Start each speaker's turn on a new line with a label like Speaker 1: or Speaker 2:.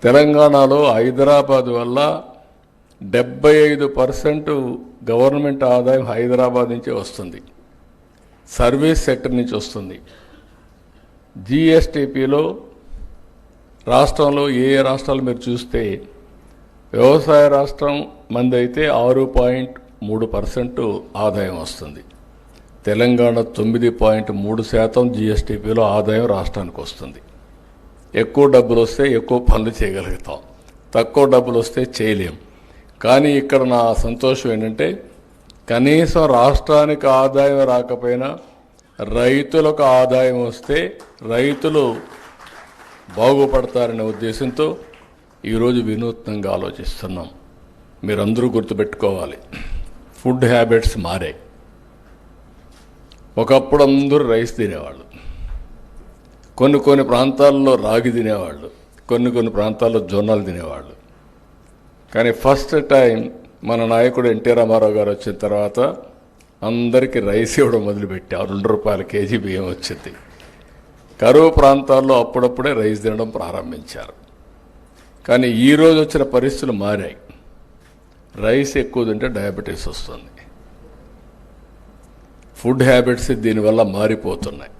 Speaker 1: తెలంగాణలో హైదరాబాద్ వల్ల 75% గవర్నమెంట్ ఆదాయం హైదరాబాద్ నుంచే వస్తుంది, సర్వీస్ సెక్టర్ నుంచి వస్తుంది. జిఎస్టిపిలో రాష్ట్రంలో ఏ రాష్ట్రాలు మీరు చూస్తే వ్యవసాయ రాష్ట్రం మంది అయితే 6.3% ఆదాయం వస్తుంది. తెలంగాణ 9.3% జిఎస్టిపిలో ఆదాయం రాష్ట్రానికి వస్తుంది. ఎక్కువ డబ్బులు వస్తే ఎక్కువ పనులు చేయగలుగుతాం, తక్కువ డబ్బులు వస్తే చేయలేం. కానీ ఇక్కడ నా సంతోషం ఏంటంటే కనీసం రాష్ట్రానికి ఆదాయం రాకపోయినా రైతులకు ఆదాయం వస్తే రైతులు బాగుపడతారనే ఉద్దేశంతో ఈరోజు వినూత్నంగా ఆలోచిస్తున్నాం. మీరందరూ గుర్తుపెట్టుకోవాలి, ఫుడ్ హ్యాబిట్స్ మారాయి. ఒకప్పుడు అందరూ రైస్ తినేవాళ్ళు, కొన్ని ప్రాంతాల్లో రాగి తినేవాళ్ళు, కొన్ని ప్రాంతాల్లో జొన్నలు తినేవాళ్ళు. కానీ ఫస్ట్ టైం మన నాయకుడు ఎన్టీ రామారావు గారు వచ్చిన తర్వాత అందరికీ రైస్ ఇవ్వడం మొదలుపెట్టారు. 2 రూపాయల కేజీ బియ్యం వచ్చింది. కరువు ప్రాంతాల్లో అప్పుడప్పుడే రైస్ తినడం ప్రారంభించారు. కానీ ఈరోజు వచ్చిన పరిస్థితులు మారాయి. రైస్ ఎక్కువ తింటే డయాబెటీస్ వస్తుంది. ఫుడ్ హ్యాబిట్స్ దీనివల్ల మారిపోతున్నాయి.